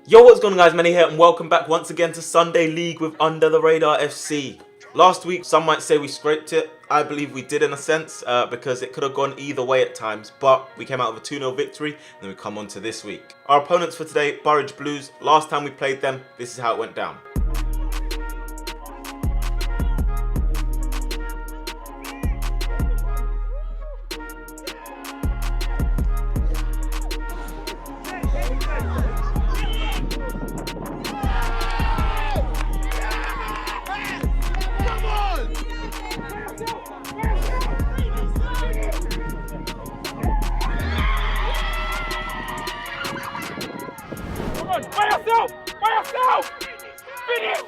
Yo, what's going on guys, Manny here and welcome back once again to Sunday League with Under the Radar FC. Last week, some might say we scraped it. I believe we did in a sense because it could have gone either way at times, but we came out with a 2-0 victory and then we come on to this week. Our opponents for today, Burrage Blues. Last time we played them, this is how it went down. By yourself! By yourself! Finish!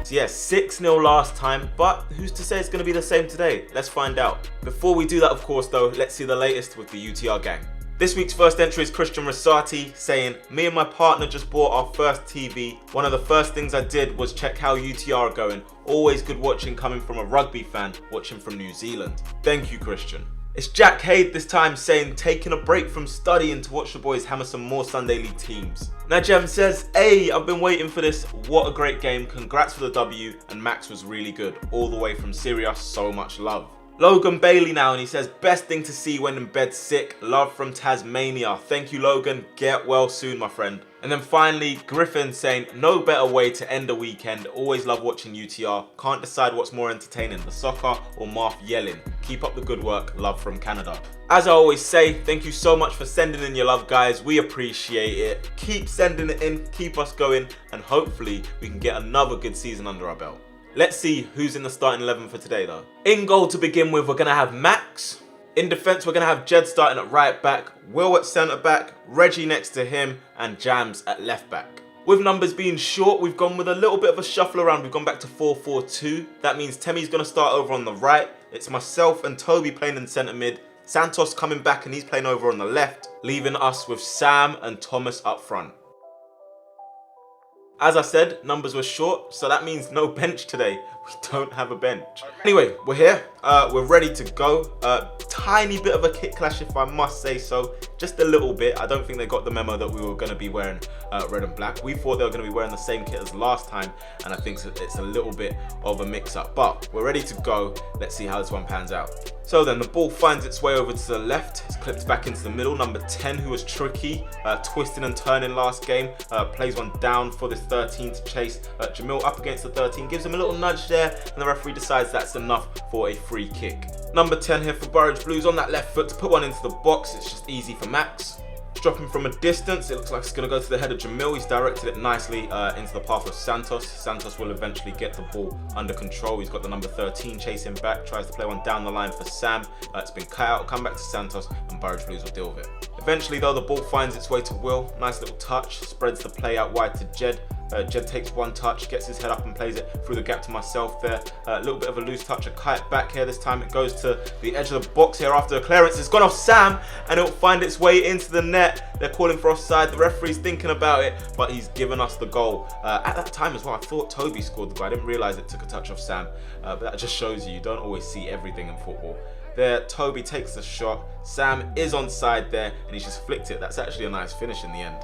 So yeah, 6-0 last time, but who's to say it's going to be the same today? Let's find out. Before we do that, of course, though, let's see the latest with the UTR gang. This week's first entry is Christian Rosati saying, me and my partner just bought our first TV. One of the first things I did was check how UTR are going. Always good watching coming from a rugby fan, watching from New Zealand. Thank you, Christian. It's Jack Haid this time saying, taking a break from studying to watch the boys hammer some more Sunday League teams. Najem says, hey, I've been waiting for this. What a great game. Congrats for the W. And Max was really good. All the way from Syria, so much love. Logan Bailey now, and he says, best thing to see when in bed sick. Love from Tasmania. Thank you, Logan. Get well soon, my friend. And then finally, Griffin saying, no better way to end a weekend. Always love watching UTR. Can't decide what's more entertaining, the soccer or Marth yelling. Keep up the good work. Love from Canada. As I always say, thank you so much for sending in your love, guys. We appreciate it. Keep sending it in, keep us going, and hopefully we can get another good season under our belt. Let's see who's in the starting 11 for today though. In goal to begin with, we're going to have Max. In defence, we're going to have Jed starting at right back, Will at centre back, Reggie next to him, and Jams at left back. With numbers being short, we've gone with a little bit of a shuffle around. We've gone back to 4-4-2. That means Temi's going to start over on the right. It's myself and Toby playing in centre mid. Santos coming back and he's playing over on the left, leaving us with Sam and Thomas up front. As I said, numbers were short, so that means no bench today. We don't have a bench. Anyway, we're here. We're ready to go. Tiny bit of a kit clash, if I must say so. Just a little bit. I don't think they got the memo that we were going to be wearing red and black. We thought they were going to be wearing the same kit as last time, and I think it's a little bit of a mix-up. But we're ready to go. Let's see how this one pans out. So then the ball finds its way over to the left. It's clipped back into the middle. Number 10, who was tricky, twisting and turning last game, plays one down for this 13 to chase. Jamil up against the 13, gives him a little nudge there, and the referee decides that's enough for a free kick. Number 10 here for Burrage Blues on that left foot to put one into the box. It's just easy for Max. Dropping from a distance, it looks like it's going to go to the head of Jamil. He's directed it nicely into the path of Santos. Santos will eventually get the ball under control. He's got the number 13 chasing back, tries to play one down the line for Sam. It's been cut out, come back to Santos, and Burrage Blues will deal with it. Eventually though, the ball finds its way to Will. Nice little touch, spreads the play out wide to Jed. Jed takes one touch, gets his head up and plays it through the gap to myself there. A little bit of a loose touch, a kite back here. This time it goes to the edge of the box here after a clearance. It's gone off Sam and it'll find its way into the net. They're calling for offside. The referee's thinking about it, but he's given us the goal. At that time as well, I thought Toby scored the goal. I didn't realise it took a touch off Sam, but that just shows you don't always see everything in football. There, Toby takes the shot. Sam is onside there and he's just flicked it. That's actually a nice finish in the end.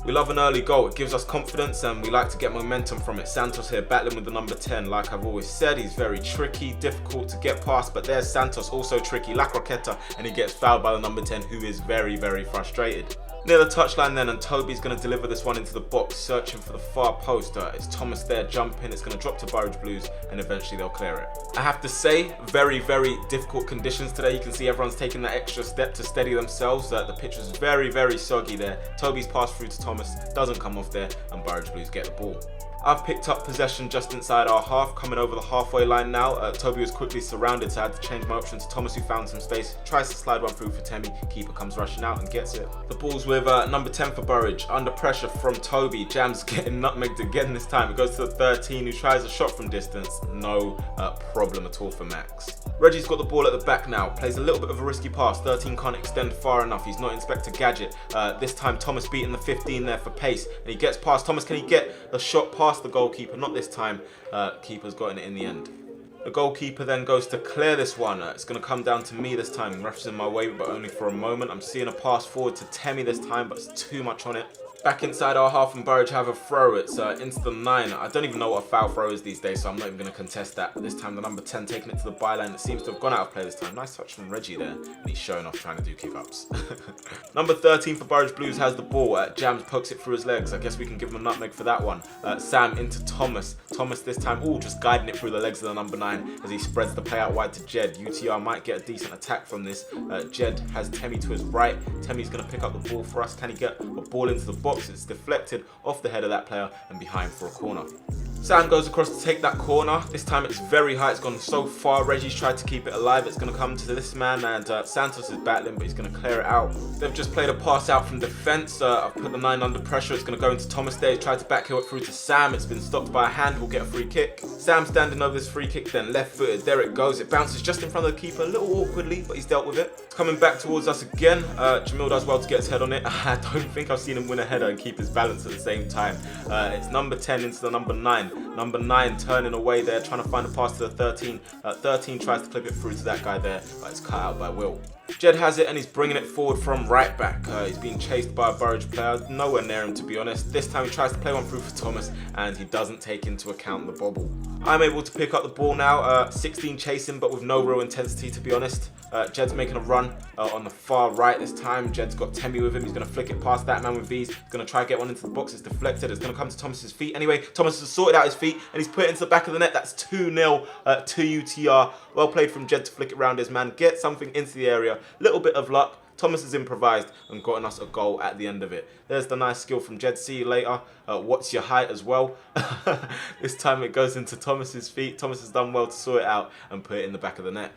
We love an early goal. It gives us confidence and we like to get momentum from it. Santos here battling with the number 10. Like I've always said, he's very tricky, difficult to get past, but there's Santos, also tricky, La Croqueta, and he gets fouled by the number 10, who is very, very frustrated. Near the touchline then, and Toby's going to deliver this one into the box, searching for the far post. It's Thomas there jumping. It's going to drop to Burrage Blues and eventually they'll clear it. I have to say, very, very difficult conditions today. You can see everyone's taking that extra step to steady themselves. The pitch was very, very soggy there. Toby's passed through to Thomas, doesn't come off there, and Burrage Blues get the ball. I've picked up possession just inside our half, coming over the halfway line now. Toby was quickly surrounded, so I had to change my option to Thomas, who found some space, tries to slide one through for Temi. Keeper comes rushing out and gets it. The ball's with number 10 for Burrage, under pressure from Toby. Jam's getting nutmegged again this time. It goes to the 13, who tries a shot from distance. No problem at all for Max. Reggie's got the ball at the back now, plays a little bit of a risky pass. 13 can't extend far enough. He's not Inspector Gadget. This time Thomas beating the 15 there for pace, and he gets past Thomas. Can he get the shot past the goalkeeper? Not this time. Keeper's gotten it in the end. The goalkeeper then goes to clear this one. It's going to come down to me this time. Ref's in my way, but only for a moment. I'm seeing a pass forward to Temi this time, but it's too much on it. Back inside our half, and Burrage have a throw. It's into the 9. I don't even know what a foul throw is these days, so I'm not even going to contest that. But this time the number 10 taking it to the byline. It seems to have gone out of play this time. Nice touch from Reggie there, and he's showing off trying to do kick-ups. Number 13 for Burrage Blues has the ball. Jams pokes it through his legs. I guess we can give him a nutmeg for that one. Sam into Thomas. Thomas this time, just guiding it through the legs of the number 9 as he spreads the play out wide to Jed. UTR might get a decent attack from this. Jed has Temi to his right. Temi's going to pick up the ball for us. Can he get a ball into the box? It's deflected off the head of that player and behind for a corner. Sam goes across to take that corner. This time it's very high. It's gone so far. Reggie's tried to keep it alive. It's going to come to this man, and Santos is battling, but he's going to clear it out. They've just played a pass out from defense. I've put the 9 under pressure. It's going to go into Thomas there. He's tried to backheel it through to Sam. It's been stopped by a hand. We'll get a free kick. Sam standing over this free kick, then left footed. There it goes. It bounces just in front of the keeper, a little awkwardly, but he's dealt with it. It's coming back towards us again. Jamil does well to get his head on it. I don't think I've seen him win a header and keep his balance at the same time. It's number 10 into the number 9. Number 9 turning away there, trying to find a pass to the 13. 13 tries to clip it through to that guy there, but it's cut out by Will. Jed has it and he's bringing it forward from right back. He's being chased by a Burrage player, nowhere near him to be honest. This time he tries to play one through for Thomas and he doesn't take into account the bobble. I'm able to pick up the ball now, 16 chasing but with no real intensity to be honest. Jed's making a run on the far right this time. Jed's got Temi with him. He's going to flick it past that man with V's. He's going to try to get one into the box. It's deflected. It's going to come to Thomas's feet. Anyway, Thomas has sorted out his feet and he's put it into the back of the net. That's 2-0 to UTR. Well played from Jed to flick it around his man. Get something into the area. Little bit of luck. Thomas has improvised and gotten us a goal at the end of it. There's the nice skill from Jed. See you later. What's your height as well? This time it goes into Thomas's feet. Thomas has done well to sort it out and put it in the back of the net.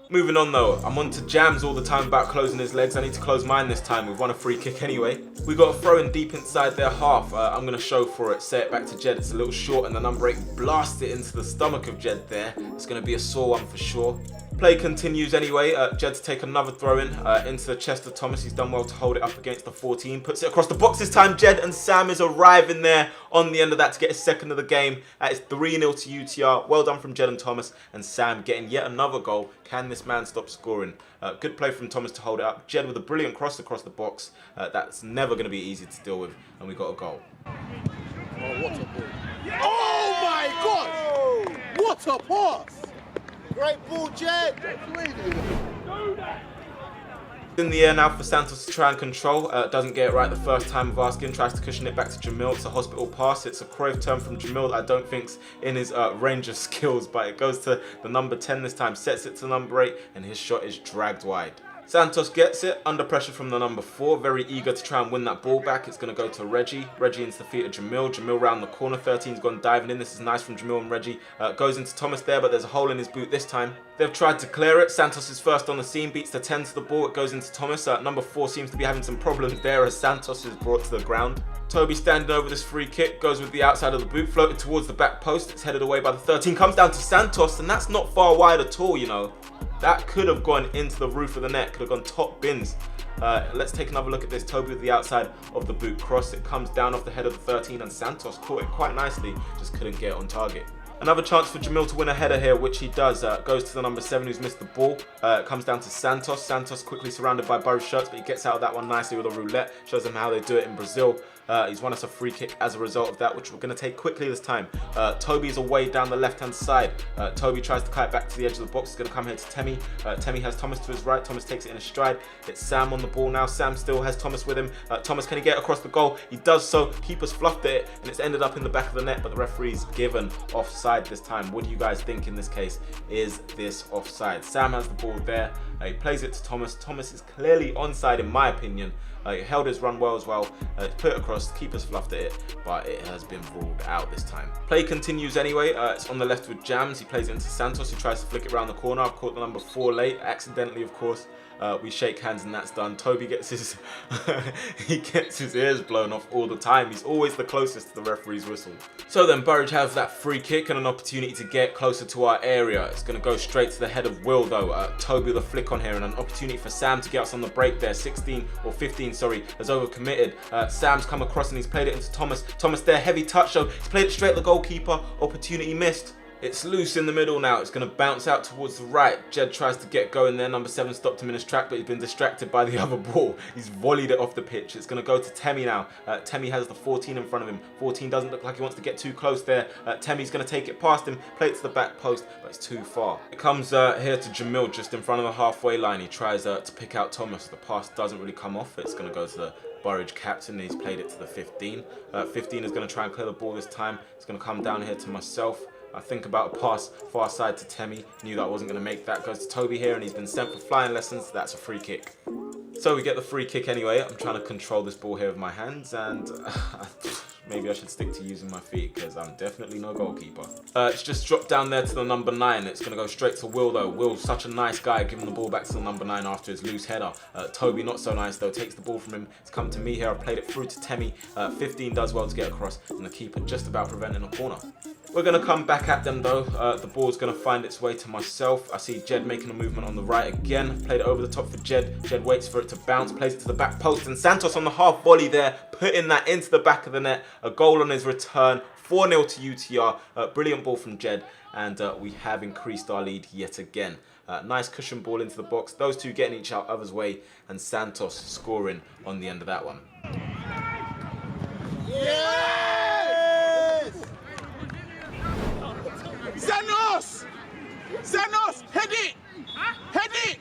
Moving on though, I'm on to Jams all the time about closing his legs. I need to close mine this time. We've won a free kick anyway. We got a throw in deep inside their half. I'm going to show for it. Set it back to Jed. It's a little short and the number 8 blasts it into the stomach of Jed there. It's going to be a sore one for sure. Play continues anyway. Jed to take another throw in into the chest of Thomas. He's done well to hold it up against the 14. Puts it across the box this time. Jed and Sam is arriving there on the end of that to get his second of the game. That is 3-0 to UTR. Well done from Jed and Thomas. And Sam getting yet another goal. Can this man stop scoring? Good play from Thomas to hold it up. Jed with a brilliant cross across the box. That's never going to be easy to deal with. And we got a goal. Oh, what a ball. Oh my God! What a pass! Great ball, Jed! In the air now for Santos to try and control. Doesn't get it right the first time of asking. Tries to cushion it back to Jamil. It's a hospital pass. It's a Cruyff turn from Jamil that I don't think's in his range of skills. But it goes to the number 10 this time. Sets it to number 8. And his shot is dragged wide. Santos gets it, under pressure from the number 4, very eager to try and win that ball back. It's going to go to Reggie. Reggie into the feet of Jamil. Jamil round the corner, 13's gone diving in. This is nice from Jamil and Reggie. Goes into Thomas there, but there's a hole in his boot this time. They've tried to clear it. Santos is first on the scene, beats the 10 to the ball. It goes into Thomas. Number 4 seems to be having some problems there as Santos is brought to the ground. Toby standing over this free kick, goes with the outside of the boot, floated towards the back post. It's headed away by the 13, comes down to Santos, and that's not far wide at all, you know. That could have gone into the roof of the net, could have gone top bins. Let's take another look at this. Toby with the outside of the boot cross. It comes down off the head of the 13 and Santos caught it quite nicely, just couldn't get it on target. Another chance for Jamil to win a header here, which he does. Goes to the number 7 who's missed the ball. Comes down to Santos. Santos quickly surrounded by both shots, but he gets out of that one nicely with a roulette. Shows them how they do it in Brazil. He's won us a free kick as a result of that, which we're going to take quickly this time. Toby's away down the left-hand side. Toby tries to kite back to the edge of the box. It's going to come here to Temi. Temi has Thomas to his right. Thomas takes it in a stride. It's Sam on the ball now. Sam still has Thomas with him. Thomas, can he get across the goal? He does so. Keeper's fluffed it, and it's ended up in the back of the net, but the referee's given offside this time. What do you guys think in this case? Is this offside? Sam has the ball there. He plays it to Thomas. Thomas is clearly onside in my opinion. He held his run well as well. Put it across, keeper's fluffed at it, but it has been ruled out this time. Play continues anyway. It's on the left with Jams. He plays it into Santos, who tries to flick it around the corner. I've caught the number 4 late, accidentally of course. We shake hands and that's done. Toby gets his he gets his ears blown off all the time. He's always the closest to the referee's whistle. So then Burrage has that free kick and an opportunity to get closer to our area. It's going to go straight to the head of Will though. Toby with a flick on here and an opportunity for Sam to get us on the break there. 15 sorry, has overcommitted. Sam's come across and he's played it into Thomas. Thomas there, heavy touch though. He's played it straight at the goalkeeper. Opportunity missed. It's loose in the middle now. It's going to bounce out towards the right. Jed tries to get going there. Number 7 stopped him in his track, but he's been distracted by the other ball. He's volleyed it off the pitch. It's going to go to Temmie now. Temmie has the 14 in front of him. 14 doesn't look like he wants to get too close there. Temmie's going to take it past him, play it to the back post, but it's too far. It comes here to Jamil just in front of the halfway line. He tries to pick out Thomas. The pass doesn't really come off. It's going to go to the Burrage captain. He's played it to the 15. 15 is going to try and clear the ball this time. It's going to come down here to myself. I think about a pass far side to Temmie. Knew that I wasn't going to make that. Goes to Toby here and he's been sent for flying lessons. That's a free kick. So we get the free kick anyway. I'm trying to control this ball here with my hands and maybe I should stick to using my feet because I'm definitely no goalkeeper. It's just dropped down there to the number 9. It's going to go straight to Will though. Will's such a nice guy, giving the ball back to the number 9 after his loose header. Toby not so nice though, takes the ball from him. It's come to me here. I played it through to Temmie. 15 does well to get across and the keeper just about preventing a corner. We're going to come back at them though. The ball's going to find its way to myself. I see Jed making a movement on the right again. Played it over the top for Jed. Jed waits for it to bounce, plays it to the back post. And Santos on the half volley there, putting that into the back of the net. A goal on his return. 4-0 to UTR. Brilliant ball from Jed. And we have increased our lead yet again. Nice cushion ball into the box. Those two getting each other's way. And Santos scoring on the end of that one. Yes! Zanos! Zanos! Head it! Head it!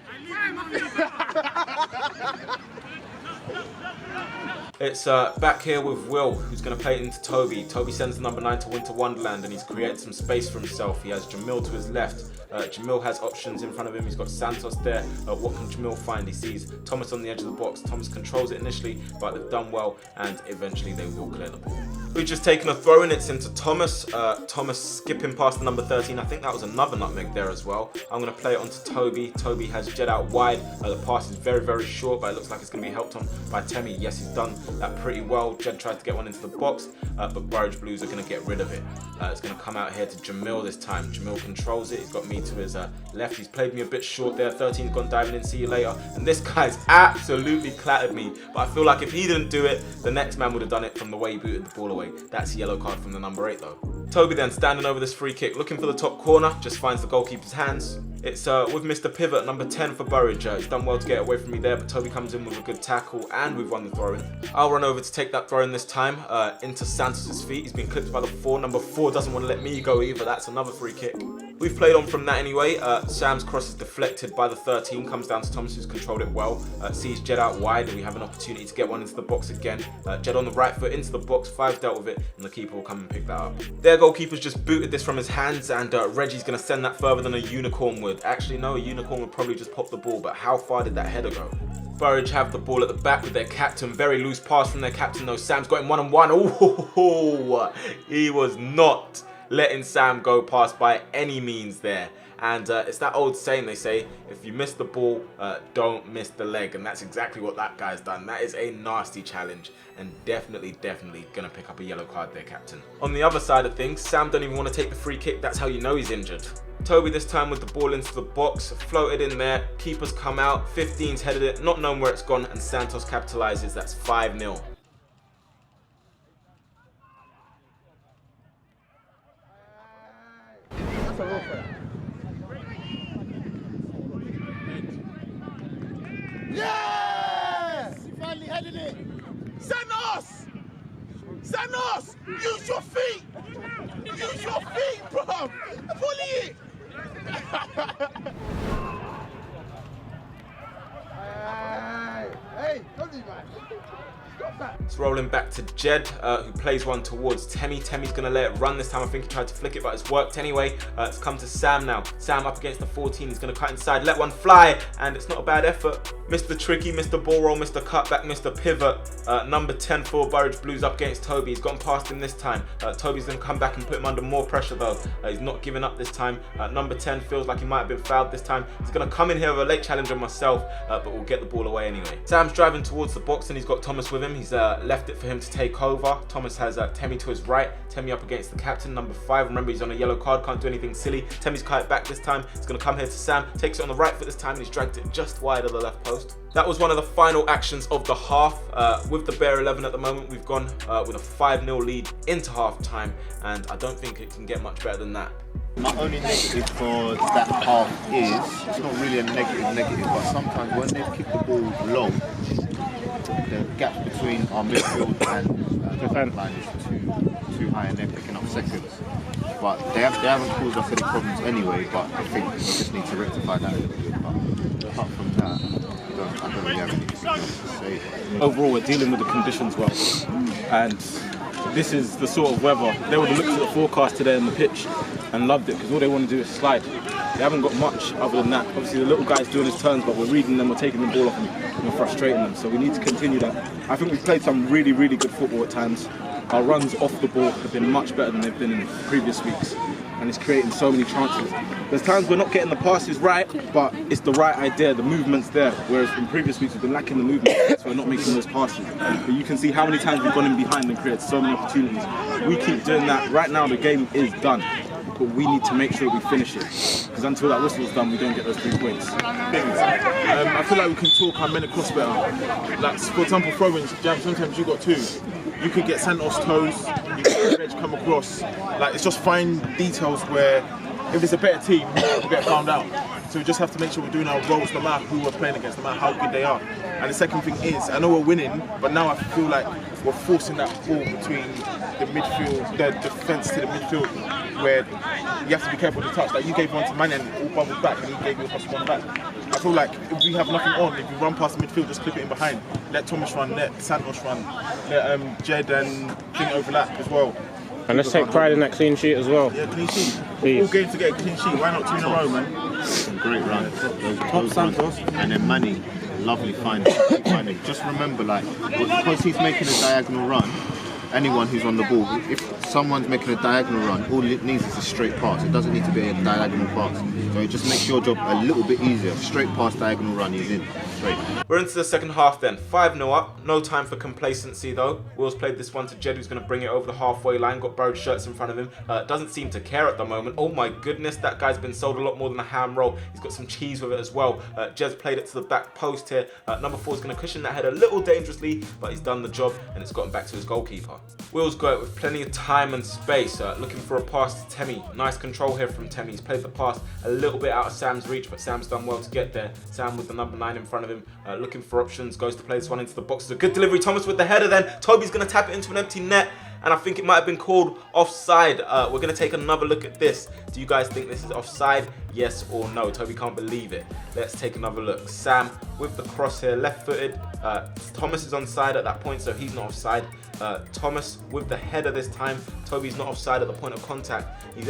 It's back here with Will, who's going to play it into Toby. Toby sends the number 9 to Winter Wonderland and he's created some space for himself. He has Jamil to his left. Jamil has options in front of him. He's got Santos there. What can Jamil find? He sees Thomas on the edge of the box. Thomas controls it initially, but they've done well and eventually they will clear the ball. We've just taken a throw in. It's into Thomas. Thomas skipping past the number 13. I think that was another nutmeg there as well. I'm going to play it onto Toby. Toby has Jed out wide. The pass is very, very short, but it looks like it's going to be helped on by Temmie. Yes, he's done that pretty well. Jed tried to get one into the box, but Burrage Blues are going to get rid of it. It's going to come out here to Jamil this time. Jamil controls it. He's got me to his left. He's played me a bit short there. 13's gone diving in. See you later. And this guy's absolutely clattered me. But I feel like if he didn't do it, the next man would have done it from the way he booted the ball away. That's a yellow card from the number 8 though. Toby then standing over this free kick, looking for the top corner. Just finds the goalkeeper's hands. It's with Mr. Pivot, number 10 for Burrage. He's done well to get away from me there, but Toby comes in with a good tackle and we've won the throw-in. I'll run over to take that throw-in this time into Santos' feet. He's been clipped by the 4. Number 4 doesn't want to let me go either. That's another free kick. We've played on from that anyway. Sam's cross is deflected by the 13. Comes down to Thomas, who's controlled it well. Sees Jed out wide and we have an opportunity to get one into the box again. Jed on the right foot into the box. 5 dealt with it and the keeper will come and pick that up. Their goalkeeper's just booted this from his hands and Reggie's going to send that further than a unicorn would. Actually, no, a unicorn would probably just pop the ball, but how far did that header go? Burrage have the ball at the back with their captain. Very loose pass from their captain though. Sam's got him 1-on-1. Oh, he was not letting Sam go past by any means there. And it's that old saying they say, if you miss the ball, don't miss the leg. And that's exactly what that guy's done. That is a nasty challenge and definitely going to pick up a yellow card there, captain. On the other side of things, Sam don't even want to take the free kick. That's how you know he's injured. Toby this time with the ball into the box, floated in there, keeper's come out, 15's headed it, not knowing where it's gone, and Santos capitalizes. That's 5-0. Yes! You finally headed it! Zanos! Zanos! Use your feet! Use your feet, bro! Volley it! Hey, don't do that. Stop that. It's rolling back to Jed, who plays one towards Temmie. Temmie's going to let it run this time. I think he tried to flick it, but it's worked anyway. It's come to Sam now. Sam up against the 14. He's going to cut inside, let one fly, and it's not a bad effort. Mr. Tricky, Mr. Ball Roll, Mr. Cutback, Mr. Pivot. Number 10 for Burrage Blues up against Toby. He's gotten past him this time. Toby's going to come back and put him under more pressure though. He's not giving up this time. Number 10 feels like he might have been fouled this time. He's going to come in here with a late challenge on myself, but we'll get the ball away anyway. Sam's driving towards the box and he's got Thomas with him. He's left it for him to take over. Thomas has Temmie to his right. Temmie up against the captain, number 5. Remember, he's on a yellow card, can't do anything silly. Temmie's cut it back this time. He's going to come here to Sam, takes it on the right foot this time, and he's dragged it just wide of the left post. That was one of the final actions of the half. With the bare 11 at the moment, we've gone with a 5-0 lead into half time, and I don't think it can get much better than that. My only negative for that half is, it's not really a negative, but sometimes when they kick the ball low, the gap between our midfield and defence line is too high and they're picking up seconds. But they haven't caused us any problems anyway, but I think we just need to rectify that a little bit. But apart from that, I don't really have anything else to say. Overall, we're dealing with the conditions well, and this is the sort of weather. They would have looked at the forecast today on the pitch and loved it, because all they want to do is slide. They haven't got much other than that. Obviously, the little guy's doing his turns, but we're reading them, we're taking the ball off them, and we're frustrating them. So we need to continue that. I think we've played some really, really good football at times. Our runs off the ball have been much better than they've been in previous weeks, and it's creating so many chances. There's times we're not getting the passes right, but it's the right idea, the movement's there, whereas in previous weeks we've been lacking the movement, so we're not making those passes. But you can see how many times we've gone in behind and created so many opportunities. We keep doing that. Right now the game is done, but we need to make sure we finish it, because until that whistle's done, we don't get those 3 points. I feel like we can talk our men across better. Like, for example, throwing jab, sometimes you got 2. You could get Santos toes, you could get come across. Like, it's just fine details where if it's a better team, we'll get found out. So we just have to make sure we're doing our roles no matter who we're playing against, no matter how good they are. And the second thing is, I know we're winning, but now I feel like we're forcing that ball between the midfield, the defence to the midfield, where you have to be careful with the touch. Like, you gave one to Manny and all bubbled back, and he gave you a pass one back. I feel like if we have nothing on, if we run past the midfield, just clip it in behind. Let Thomas run, let Santos run, let Jed and Thing overlap as well. And let's take pride in that clean sheet as well. Yeah, clean sheet. Please. All games to get a clean sheet. Why not 2 in a row, man? Some great runs. Top Santos. And then Manny, lovely finding. Just remember, like, because he's making a diagonal run, anyone who's on the ball, if someone's making a diagonal run, all it needs is a straight pass. It doesn't need to be a diagonal pass. So it just makes your job a little bit easier. Straight pass, diagonal run, he's in. Straight. We're into the second half then. 5-0 up. No time for complacency though. Will's played this one to Jed, who's going to bring it over the halfway line. Got Burrage shirts in front of him. Doesn't seem to care at the moment. Oh my goodness, that guy's been sold a lot more than a ham roll. He's got some cheese with it as well. Jed's played it to the back post here. Number 4 is going to cushion that head a little dangerously, but he's done the job and it's gotten back to his goalkeeper. Will's got it with plenty of time and space. Looking for a pass to Temmie. Nice control here from Temmie. He's played the pass a little bit out of Sam's reach, but Sam's done well to get there. Sam with the number 9 in front of him, looking for options, goes to play this one into the box. It's a good delivery. Thomas with the header then. Toby's going to tap it into an empty net, and I think it might have been called offside. We're going to take another look at this. Do you guys think this is offside? Yes or no? Toby can't believe it. Let's take another look. Sam with the cross here, left-footed. Thomas is onside at that point, so he's not offside. Thomas with the header this time. Toby's not offside at the point of contact. He's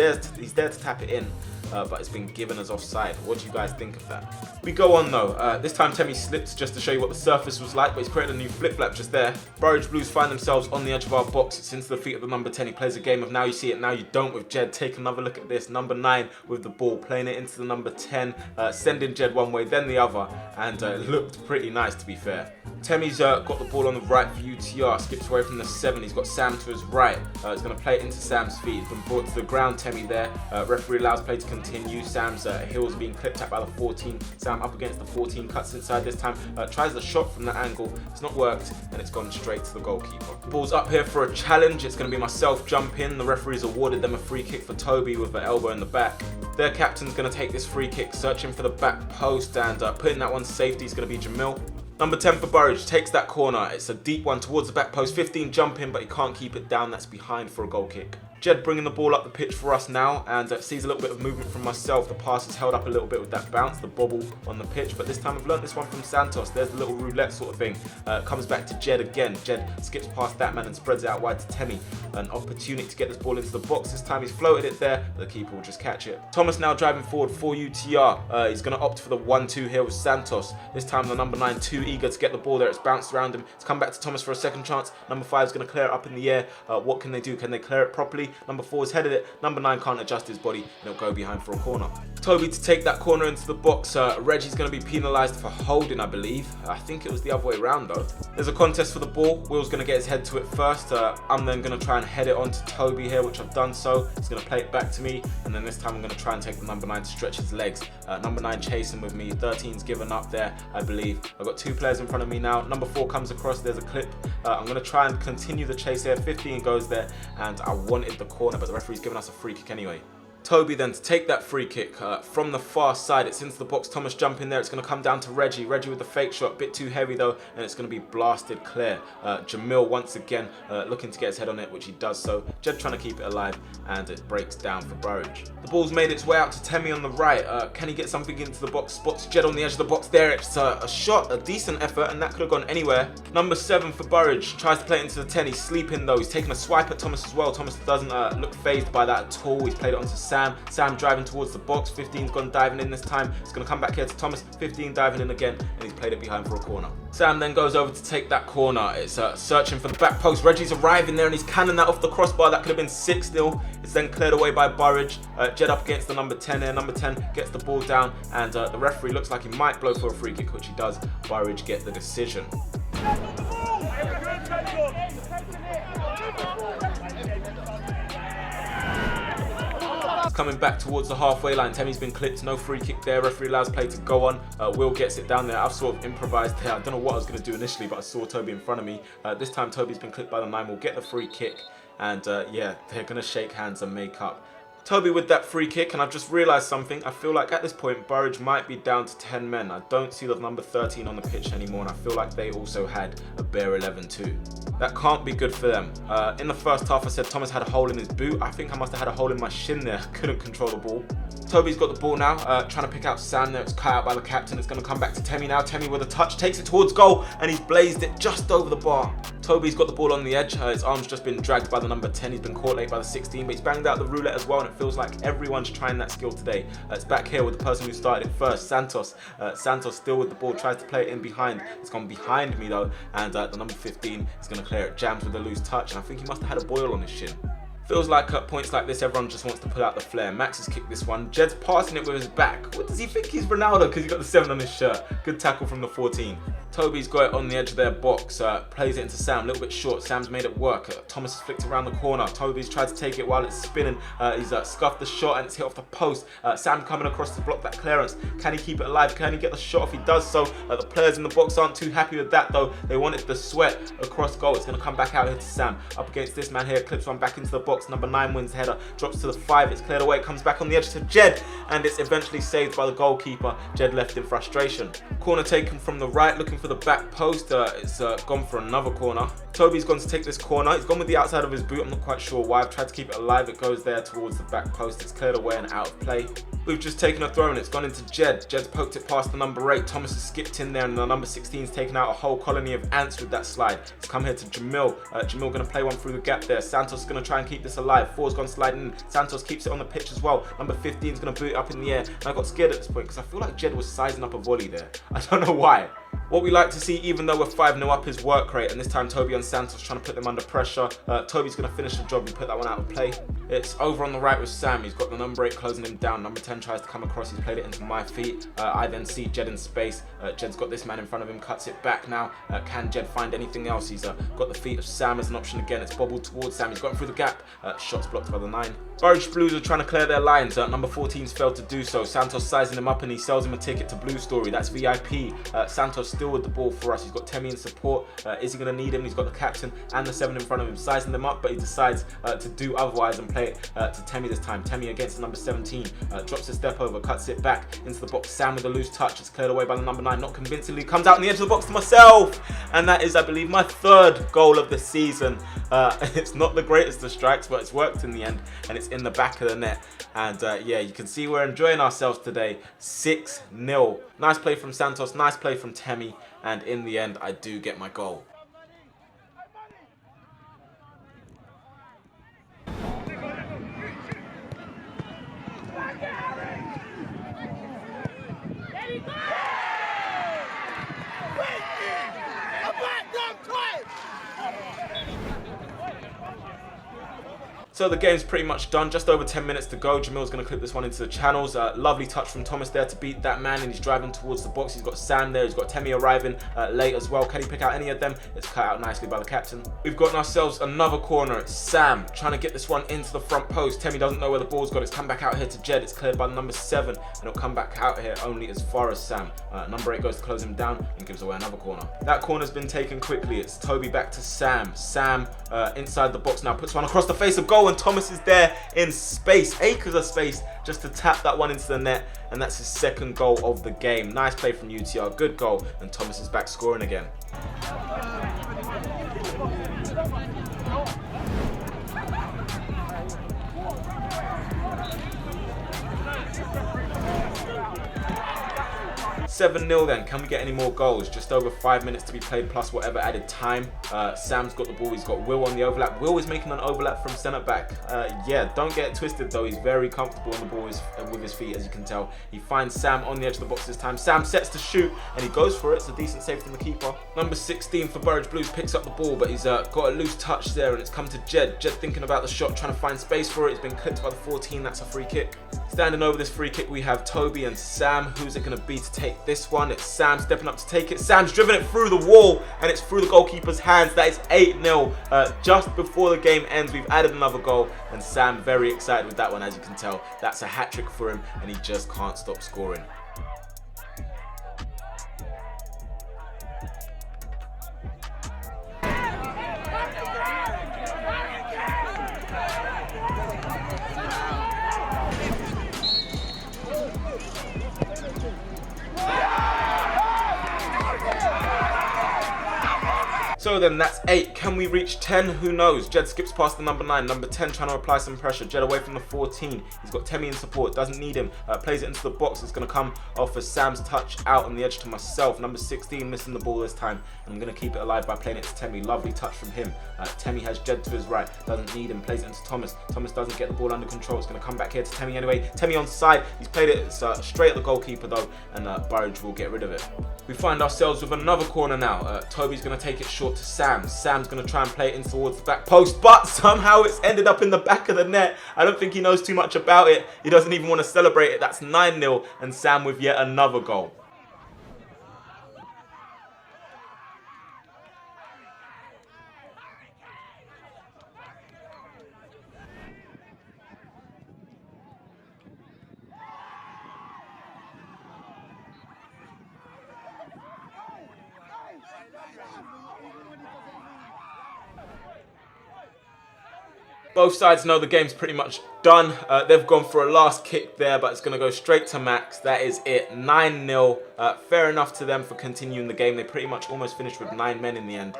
there to tap it in, but it's been given as offside. What do you guys think of that? We go on though. This time Temmie slips just to show you what the surface was like, but he's created a new flip-flap just there. Burrage Blues find themselves on the edge of our box. It's into the feet of the number 10. He plays a game of now you see it, now you don't with Jed. Take another look at this. Number 9 with the ball, playing it into the number 10, sending Jed one way, then the other, and it looked pretty nice to be fair. Temmie's got the ball on the right for UTR, skips away from the 7. He's got Sam to his right. He's going to play it into Sam's feet. He's been brought to the ground, Temmie there. Referee allows play to continue. Sam's heels being clipped at by the 14. Sam up against the 14, cuts inside this time, tries the shot from that angle. It's not worked, and it's gone straight to the goalkeeper. Ball's up here for a challenge. It's going to be myself jump in. The referee's awarded them a free kick for Toby with the elbow in the back. Their captain's going to take this free kick, searching for the back post, and putting that one to safety is going to be Jamil. Number 10 for Burrage takes that corner. It's a deep one towards the back post. 15 jump in, but he can't keep it down. That's behind for a goal kick. Jed bringing the ball up the pitch for us now, and sees a little bit of movement from myself. The pass is held up a little bit with that bounce, the bobble on the pitch, but this time I've learnt this one from Santos. There's the little roulette sort of thing. Comes back to Jed again. Jed skips past that man and spreads it out wide to Temi. An opportunity to get this ball into the box. This time he's floated it there, but the keeper will just catch it. Thomas now driving forward for UTR. He's going to opt for the 1-2 here with Santos. This time the number 9 too eager to get the ball there. It's bounced around him. It's come back to Thomas for a second chance. Number 5 is going to clear it up in the air. What can they do? Can they clear it properly? Number 4 has headed it. Number 9 can't adjust his body, and it'll go behind for a corner. Toby to take that corner into the box. Reggie's going to be penalised for holding, I believe. I think it was the other way around though. There's a contest for the ball. Will's going to get his head to it first. I'm then going to try and head it on to Toby here, which I've done so. He's going to play it back to me, and then this time I'm going to try and take the number 9 to stretch his legs. Number 9 chasing with me. 13's given up there, I believe. I've got 2 players in front of me now. Number 4 comes across. There's a clip. I'm going to try and continue the chase here. 15 goes there, and I wanted the corner, but the referee's given us a free kick anyway. Toby then to take that free kick from the far side. It's into the box. Thomas jumping there. It's going to come down to Reggie. Reggie with the fake shot. Bit too heavy though, and it's going to be blasted clear. Jamil once again looking to get his head on it, which he does so. Jed trying to keep it alive, and it breaks down for Burrage. The ball's made its way out to Temi on the right. Can he get something into the box? Spots Jed on the edge of the box there. It's a shot, a decent effort, and that could have gone anywhere. Number 7 for Burrage. Tries to play it into the 10. He's sleeping though. He's taking a swipe at Thomas as well. Thomas doesn't look phased by that at all. He's played it onto Sam. Sam driving towards the box. 15's gone diving in this time. It's going to come back here to Thomas. 15 diving in again, and he's played it behind for a corner. Sam then goes over to take that corner. It's searching for the back post. Reggie's arriving there, and he's cannon that off the crossbar. That could have been 6-0. It's then cleared away by Burrage. Jed up against the number 10 here. Number 10 gets the ball down, and the referee looks like he might blow for a free kick, which he does. Burrage get the decision. Coming back towards the halfway line. Temi's been clipped, no free kick there. Referee allows play to go on. Will gets it down there. I've sort of improvised there. I don't know what I was going to do initially, but I saw Toby in front of me. This time Toby's been clipped by the 9. Will get the free kick, and yeah, they're going to shake hands and make up. Toby with that free kick, and I've just realised something. I feel like at this point Burrage might be down to 10 men. I don't see the number 13 on the pitch anymore, and I feel like they also had a bare 11 too. That can't be good for them. In the first half I said Thomas had a hole in his boot. I think I must have had a hole in my shin there. Couldn't control the ball. Toby's got the ball now, trying to pick out Sam there. It's cut out by the captain. It's going to come back to Temi now. Temi with a touch, takes it towards goal, and he's blazed it just over the bar. Toby's got the ball on the edge. His arm's just been dragged by the number 10. He's been caught late by the 16, but he's banged out the roulette as well, and it feels like everyone's trying that skill today. It's back here with the person who started it first, Santos. Santos still with the ball, tries to play it in behind. It's gone behind me though, and the number 15 is going to clear it. Jams with a loose touch, and I think he must have had a boil on his shin. Feels like at points like this, everyone just wants to put out the flair. Max has kicked this one. Jed's passing it with his back. What does he think? He's Ronaldo because he's got the 7 on his shirt. Good tackle from the 14. Toby's got it on the edge of their box. Plays it into Sam. A little bit short. Sam's made it work. Thomas has flicked around the corner. Toby's tried to take it while it's spinning. He's scuffed the shot and it's hit off the post. Sam coming across to block that clearance. Can he keep it alive? Can he get the shot? If he does so, the players in the box aren't too happy with that though. They wanted the sweat across goal. It's going to come back out here to Sam. Up against this man here. Clips one back into the box. Number 9 wins the header. Drops to the 5. It's cleared away. It comes back on the edge to Jed. And it's eventually saved by the goalkeeper. Jed left in frustration. Corner taken from the right. Looking for the back post. It's gone for another corner. Toby's gone to take this corner. He's gone with the outside of his boot. I'm not quite sure why. I've tried to keep it alive. It goes there towards the back post. It's cleared away and out of play. We've just taken a throw and it's gone into Jed. Jed's poked it past the number 8. Thomas has skipped in there and the number 16's taken out a whole colony of ants with that slide. It's come here to Jamil. Jamil going to play one through the gap there. Santos going to try and keep this alive. 4's gone sliding in. Santos keeps it on the pitch as well. Number 15's going to boot it up in the air. And I got scared at this point because I feel like Jed was sizing up a volley there. I don't know why. What we like to see, even though we're 5-0 up, is work rate, and this time Toby and Santos trying to put them under pressure. Toby's going to finish the job and put that one out of play. It's over on the right with Sam. He's got the number 8 closing him down. Number 10 tries to come across. He's played it into my feet. I then see Jed in space. Jed's got this man in front of him, cuts it back now. Can Jed find anything else? He's got the feet of Sam as an option again. It's bobbled towards Sam. He's got him through the gap. Shots blocked by the 9. Burrage Blues are trying to clear their lines. Number 14's failed to do so. Santos sizing him up and he sells him a ticket to Blue Story. That's VIP. Santos still with the ball for us. He's got Temi in support. Is he going to need him? He's got the captain and the 7 in front of him, sizing them up, but he decides to do otherwise and play it to Temi this time. Temi against the number 17, drops a step over, cuts it back into the box. Sam with a loose touch. It's cleared away by the number 9, not convincingly. Comes out on the edge of the box to myself, and that is, I believe, my 3rd goal of the season. It's not the greatest of strikes, but it's worked in the end, and it's in the back of the net. And yeah, you can see we're enjoying ourselves today. 6-0. Nice play from Santos, nice play from Temi, and in the end, I do get my goal. So the game's pretty much done, just over 10 minutes to go. Jamil's going to clip this one into the channels. Lovely touch from Thomas there to beat that man, and he's driving towards the box. He's got Sam there, he's got Temi arriving late as well. Can he pick out any of them? It's cut out nicely by the captain. We've got ourselves another corner. It's Sam trying to get this one into the front post. Temi doesn't know where the ball's got. It's come back out here to Jed. It's cleared by the number 7, and it'll come back out here only as far as Sam. Number 8 goes to close him down and gives away another corner. That corner's been taken quickly. It's Toby back to Sam. Sam inside the box now, puts one across the face of goal, and Thomas is there in space, acres of space, just to tap that one into the net, and that's his 2nd goal of the game. Nice play from UTR, good goal, and Thomas is back scoring again. $7-0 then. Can we get any more goals? Just over 5 minutes to be played plus whatever added time. Sam's got the ball. He's got Will on the overlap. Will is making an overlap from centre back. Yeah, don't get it twisted though. He's very comfortable on the ball with his feet, as you can tell. He finds Sam on the edge of the box this time. Sam sets to shoot and he goes for it. It's a decent save from the keeper. Number 16 for Burrage Blues picks up the ball, but he's got a loose touch there, and it's come to Jed. Jed thinking about the shot, trying to find space for it. It's been clipped by the 14. That's a free kick. Standing over this free kick, we have Toby and Sam. Who's it going to be to take this one? It's Sam stepping up to take it. Sam's driven it through the wall, and it's through the goalkeeper's hands. That is 8-0. Just before the game ends, we've added another goal, and Sam very excited with that one, as you can tell. That's a hat-trick for him, and he just can't stop scoring. So then that's 8. Can we reach 10? Who knows? Jed skips past the number 9. Number 10 trying to apply some pressure. Jed away from the 14. He's got Temi in support. Doesn't need him. Plays it into the box. It's going to come off as Sam's touch out on the edge to myself. Number 16 missing the ball this time. And I'm going to keep it alive by playing it to Temi. Lovely touch from him. Temi has Jed to his right. Doesn't need him. Plays it into Thomas. Thomas doesn't get the ball under control. It's going to come back here to Temi anyway. Temi on side. He's played it straight at the goalkeeper though. And Burrage will get rid of it. We find ourselves with another corner now. Toby's going to take it short to Sam. Sam's going to try and play it in towards the back post, but somehow it's ended up in the back of the net. I don't think he knows too much about it. He doesn't even want to celebrate it. That's 9-0, and Sam with yet another goal. Both sides know the game's pretty much done. They've gone for a last kick there, but it's going to go straight to Max. That is it. 9-0. Fair enough to them for continuing the game. They pretty much almost finished with 9 men in the end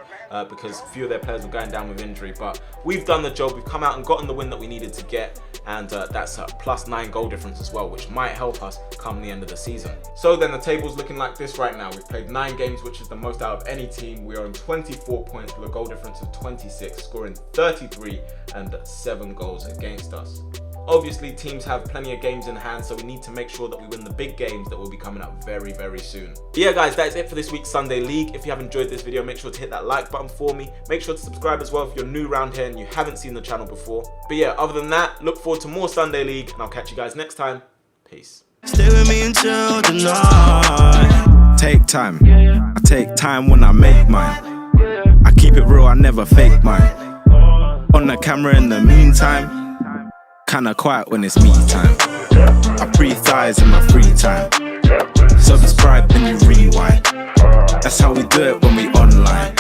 because a few of their players were going down with injury. But we've done the job. We've come out and gotten the win that we needed to get. And that's a +9 goal difference as well, which might help us come the end of the season. So then the table's looking like this right now. We've played 9 games, which is the most out of any team. We are on 24 points with a goal difference of 26, scoring 33 and 7 goals against us. Obviously, teams have plenty of games in hand, so we need to make sure that we win the big games that will be coming up very, very soon. But yeah, guys, that's it for this week's Sunday League. If you have enjoyed this video, make sure to hit that like button for me. Make sure to subscribe as well if you're new around here and you haven't seen the channel before. But yeah, other than that, look forward to more Sunday League, and I'll catch you guys next time. Peace. Stay with me until the night. Take time. I take time when I make mine. I keep it real, I never fake mine. On the camera in the meantime. Kinda quiet when it's me time. I breathe thighs in my free time. Subscribe, then you rewind. That's how we do it when we online.